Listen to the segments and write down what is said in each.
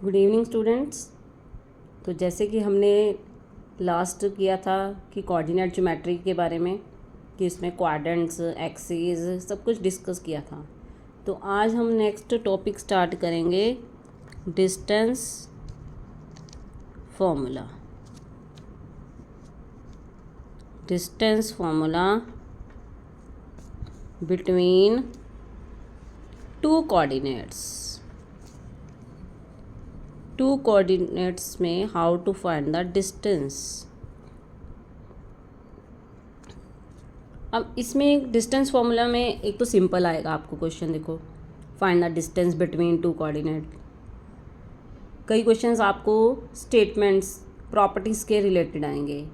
Good evening students. तो जैसे कि हमने लास्ट किया था कि कोऑर्डिनेट ज्योमेट्री के बारे में, कि इसमें क्वाड्रेंट्स, एक्सिस सब कुछ डिस्कस किया था। तो आज हम नेक्स्ट टॉपिक स्टार्ट करेंगे, distance formula. Distance formula between two coordinates में how to find the distance. अब इसमें एक डिस्टेंस फॉर्मूला में एक तो सिंपल आएगा आपको क्वेश्चन, देखो find the distance between two coordinate. कई क्वेश्चंस आपको स्टेटमेंट्स, प्रॉपर्टीज़ के रिलेटेड आएंगे,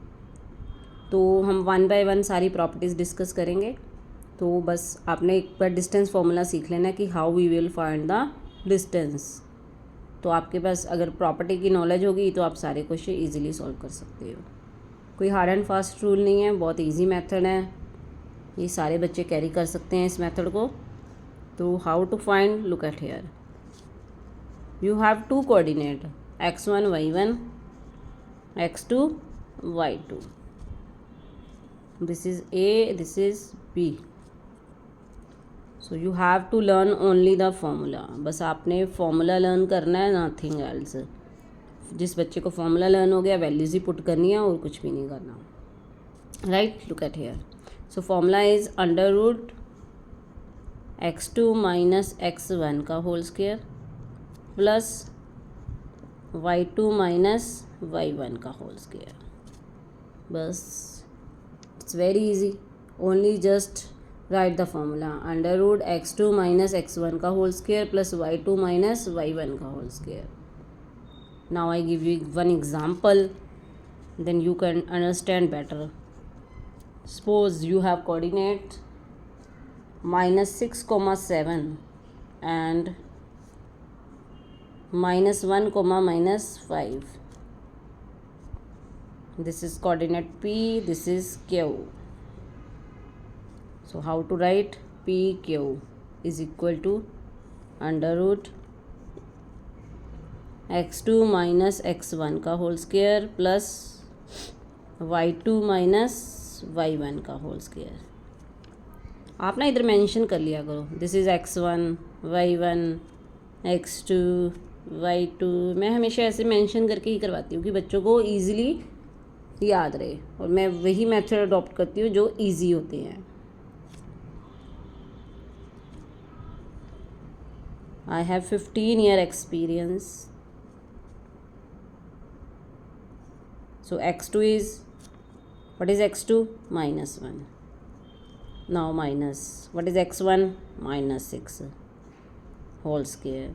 तो हम वन बाय वन सारी प्रॉपर्टीज़ डिस्कस करेंगे। तो बस आपने एक बार डिस्टेंस फॉर्मूला सीख लेना कि how we will find the distance. तो आपके पास अगर प्रॉपर्टी की नॉलेज होगी तो आप सारे क्वेश्चन इजीली सॉल्व कर सकते हो। कोई हार्ड एंड फास्ट रूल नहीं है, बहुत इजी मेथड है, ये सारे बच्चे कैरी कर सकते हैं इस मेथड को। तो how to find, look at here, you have to coordinate x1 y1, x2 y2, this is a, this is b। So you have to learn only the formula. बस आपने फॉर्मूला लर्न करना है, nothing else. जिस बच्चे को formula learn हो गया values ही put करनी है और कुछ भी नहीं करना, right. Look at here, so formula is under root x2 minus x1 का whole square plus y2 minus y1 का होल स्क्वायर। बस it's very easy, only just write the formula under root x2 minus x1 का whole square plus y2 minus y1 का whole square. Now I give you one example, then you can understand better. Suppose you have coordinate minus 6 comma 7 and minus 1 comma minus 5. This is coordinate P, this is Q. So how to write? PQ is equal to under root x2 minus x1 का whole square plus y2 minus y1 का whole square. आप ना इधर mention कर लिया करो, this is x1 y1 x2 y2। मैं हमेशा ऐसे मेंशन करके ही करवाती हूँ कि बच्चों को ईजिली याद रहे, और मैं वही मेथड अडॉप्ट करती हूँ जो ईजी होते हैं। I have 15 year experience. So x2 is, what is x2? Minus 1. Now minus, what is x1? Minus 6 whole square.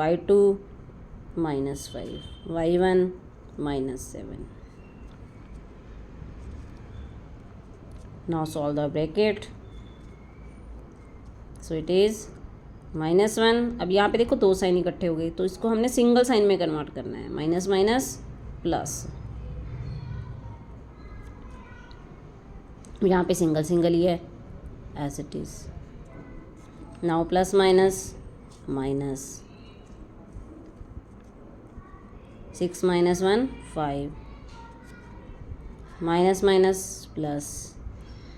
y2 minus 5. y1 minus 7. Now solve the bracket. So it is minus 1। अब यहाँ पे देखो दो sign इकट्ठे हो गए, तो इसको हमने सिंगल साइन में कन्वर्ट करना है, माइनस माइनस प्लस। यहाँ पे सिंगल सिंगल ही है, as it is. Now plus minus minus, 6 minus 1 5, minus minus plus,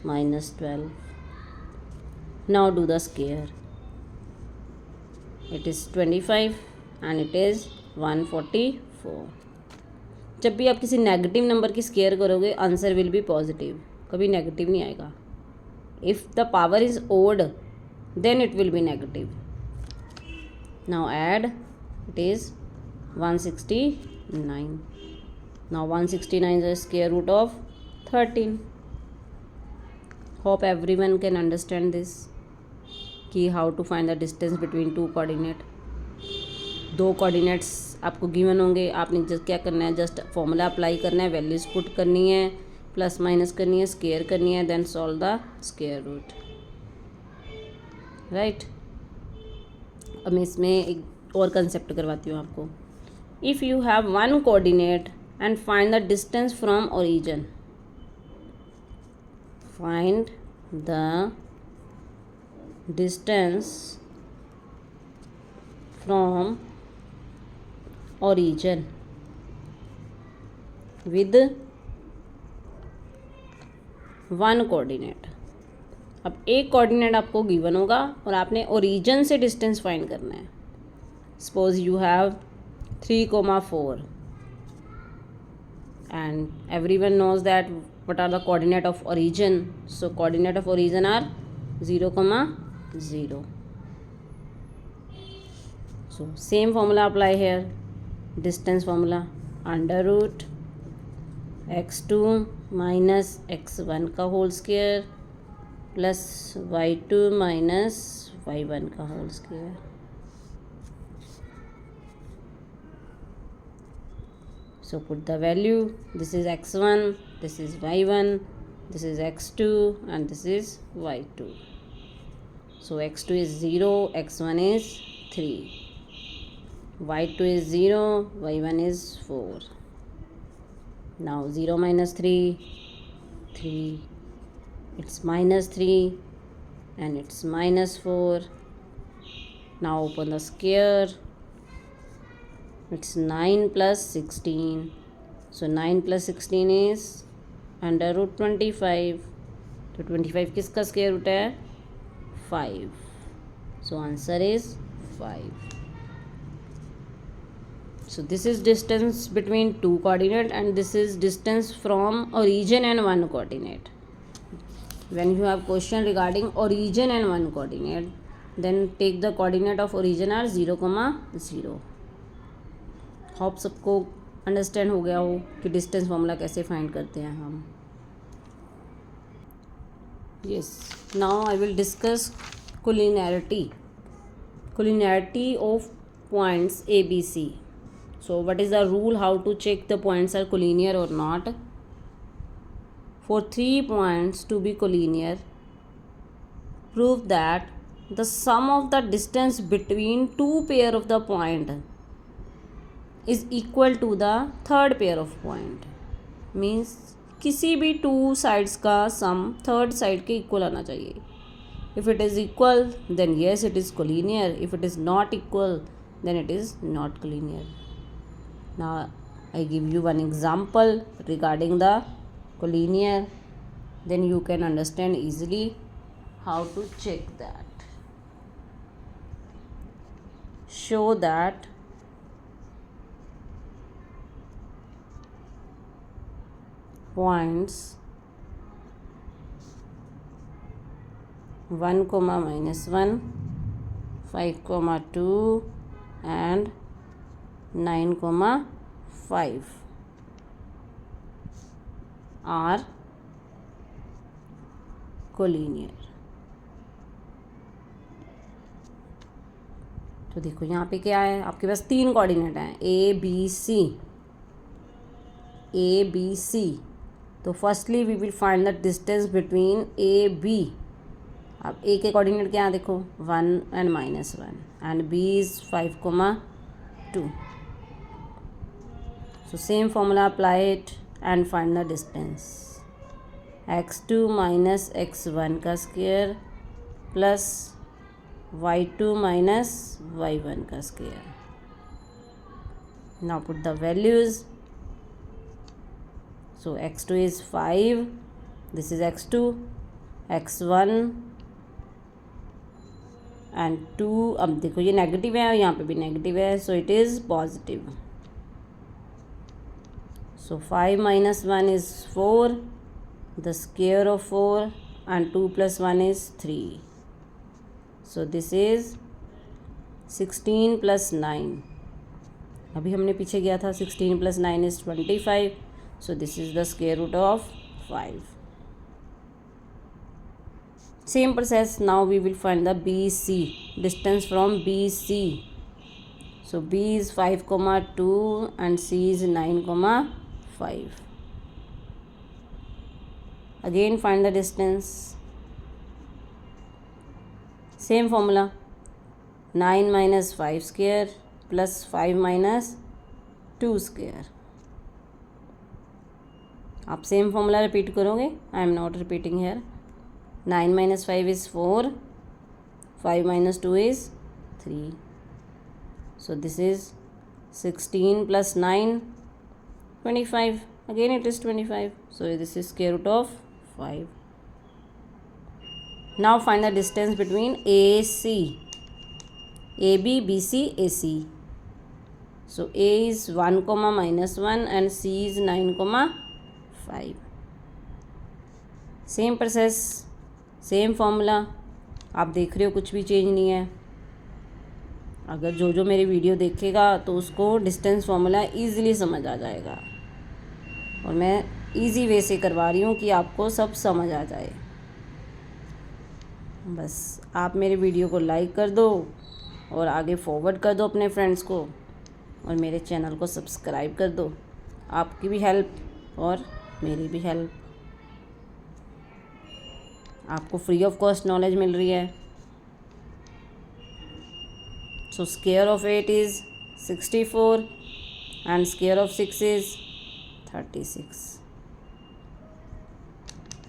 minus 12। Now do the square, it is 25 and it is 144। जब भी आप किसी नेगेटिव नंबर की स्क्वायर करोगे आंसर विल बी पॉजिटिव, कभी नेगेटिव नहीं आएगा। If the power is odd then it will be negative. Now add, it is 169। Now 169 is the square root of 13। Hope everyone can understand this कि how to find the distance between two coordinate. दो coordinates आपको given होंगे, आपने just क्या करना है, just formula apply करना है, वैल्यूज पुट करनी है, प्लस माइनस करनी है, स्क्वायर करनी है, then solve the square root, right. अब मैं इसमें एक और कंसेप्ट करवाती हूँ आपको। If you have one coordinate and find the distance from origin, find the distance from origin with one coordinate. अब एक कोऑर्डिनेट आपको गिवन होगा और आपने ओरिजिन से डिस्टेंस फाइंड करना है. Suppose you have 3,4 and everyone knows that what are the coordinate of origin. So coordinate of origin are 0, 0. So same formula apply here. Distance formula under root x2 minus x1 का whole square plus y2 minus y1 का whole square. So put the value. This is x1, this is y1, this is x2 and this is y2. So x2 is 0, x1 is 3, y2 is 0, y1 is 4. Now 0 minus 3, 3, it's minus 3 and it's minus 4. Now open the square. It's 9 plus 16. So 9 plus 16 is under root 25. तो 25 किसका square root है? 5. So answer is 5. So this is distance between two coordinate and this is distance from origin and one coordinate. When you have question regarding origin and one coordinate, then take the coordinate of origin are 0, 0. Hope सबको understand हो गया हो कि distance formula कैसे find करते हैं हम. Yes, now I will discuss collinearity of points A, B, C. So what is the rule how to check the points are collinear or not? For 3 points to be collinear, prove that the sum of the distance between two pair of the point is equal to the third pair of point. Means किसी भी two sides का सम third side के equal आना चाहिए. If it is equal, then yes, it is collinear. If it is not equal, then it is not collinear. Now I give you one example regarding the collinear, then you can understand easily how to check that. Show that points 1, -1, 5, 2 and 9, 5 are collinear. तो देखो यहाँ पे क्या है, आपके पास 3 coordinate हैं A, B, C. तो firstly we will find the distance between A, B. अब A के कोऑर्डिनेट क्या है देखो 1 and -1 and B is 5, 2. So same formula apply it and find the distance. x2 minus x1 का square plus y2 minus y1 का square. Now put the values. So x2 is 5, this is x2, x1 and 2. अब देखो ये negative है और यहाँ पे भी नेगेटिव है, so it is positive. So 5 minus 1 is 4, the square of 4 and 2 plus 1 is 3. So this is 16 plus 9. अभी हमने पीछे गया था 16 plus 9 is 25. So this is the square root of 5. Same process. Now we will find the BC, distance from BC. So B is 5, 2 and C is 9, 5. Again find the distance. Same formula. 9 minus 5 square plus 5 minus 2 square. आप same formula repeat करोगे. I am not repeating here. 9 minus 5 is 4, 5 minus 2 is 3. So this is 16 plus 9, 25. Again it is 25. So this is square root of 5. Now find the distance between AC. AB, BC, AC. So A is 1, minus 1 and C is 9, 5. Same process, same formula. आप देख रहे हो कुछ भी change नहीं है. अगर जो मेरी वीडियो देखेगा तो उसको डिस्टेंस फार्मूला ईज़िली समझ आ जाएगा. और मैं इजी वे से करवा रही हूँ कि आपको सब समझ आ जाए. बस आप मेरे वीडियो को लाइक कर दो और आगे फॉरवर्ड कर दो अपने फ्रेंड्स को, और मेरे चैनल को सब्सक्राइब कर दो. आपकी भी हेल्प और मेरी भी हेल्प. आपको फ्री ऑफ कॉस्ट नॉलेज मिल रही है. So square of 8 is 64 and square of 6 is 36.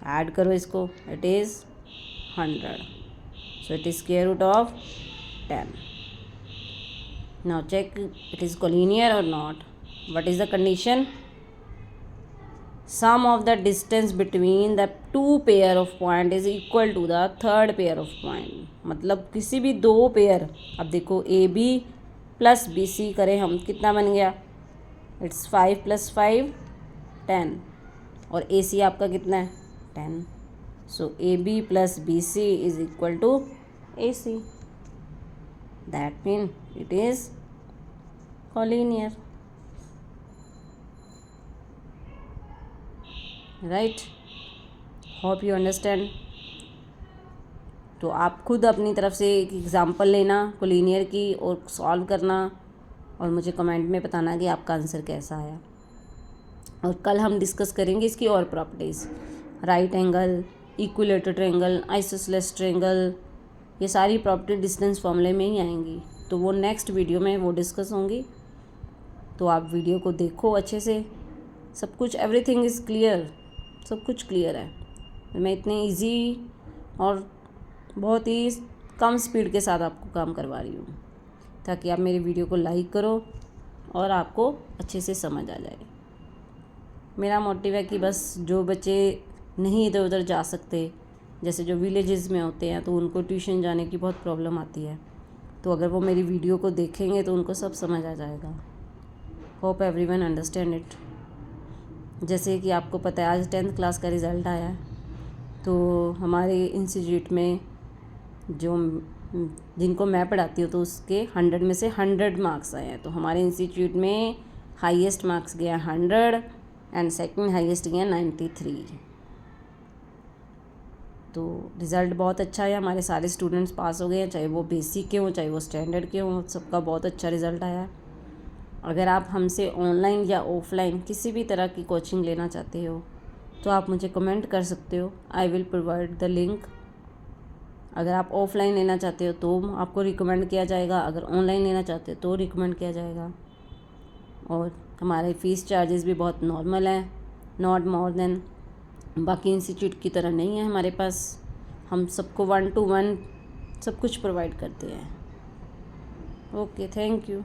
Add करो इसको, it is 100. So it is square root of 10. Now check it is collinear और not. What is the condition? Sum of the distance between the two pair of point is equal to the third pair of point. मतलब किसी भी दो pair, अब देखो A B plus B C करें हम, कितना बन गया? इट्स 5 + 5 10. और ए सी आपका कितना है? 10. So A B plus B C is equal to A C. That mean it is collinear. Right, hope you understand. तो आप खुद अपनी तरफ से एक एग्ज़ाम्पल लेना कोलिनियर की और सॉल्व करना, और मुझे कमेंट में बताना कि आपका आंसर कैसा आया. और कल हम डिस्कस करेंगे इसकी और properties. Right angle, equilateral triangle, isosceles triangle, ये सारी प्रॉपर्टी डिस्टेंस फॉर्मूले में ही आएंगी. तो वो नेक्स्ट वीडियो में वो डिस्कस होंगी. तो आप वीडियो को देखो अच्छे से. सब कुछ, एवरीथिंग इज़ क्लियर, सब कुछ क्लियर है. मैं इतने इजी और बहुत ही कम स्पीड के साथ आपको काम करवा रही हूँ ताकि आप मेरी वीडियो को लाइक करो और आपको अच्छे से समझ आ जाए. मेरा मोटिव है कि बस जो बच्चे नहीं इधर उधर जा सकते, जैसे जो विलेजेस में होते हैं, तो उनको ट्यूशन जाने की बहुत प्रॉब्लम आती है, तो अगर वो मेरी वीडियो को देखेंगे तो उनको सब समझ आ जाएगा. Hope everyone understand it. जैसे कि आपको पता है आज 10th क्लास का रिज़ल्ट आया है, तो हमारे इंस्टीट्यूट में जो जिनको मैं पढ़ाती हूँ तो उसके 100 में से 100 मार्क्स आए हैं. तो हमारे इंस्टीट्यूट में हाईएस्ट मार्क्स गया 100 एंड सेकंड हाईएस्ट गया 93. तो रिज़ल्ट बहुत अच्छा है. हमारे सारे स्टूडेंट्स पास हो गए हैं, चाहे वो बेसिक के हों चाहे वो स्टैंडर्ड के हों, सबका बहुत अच्छा रिज़ल्ट आया है. अगर आप हमसे ऑनलाइन या ऑफलाइन किसी भी तरह की कोचिंग लेना चाहते हो तो आप मुझे कमेंट कर सकते हो. I will provide the link. अगर आप ऑफलाइन लेना चाहते हो तो आपको रिकमेंड किया जाएगा, अगर ऑनलाइन लेना चाहते हो तो रिकमेंड किया जाएगा. और हमारे फ़ीस चार्जेस भी बहुत नॉर्मल हैं, नॉट मोर देन. बाकी इंस्टीट्यूट की तरह नहीं है हमारे पास. हम सबको 1-to-1 सब कुछ प्रोवाइड करते हैं. Okay, thank you.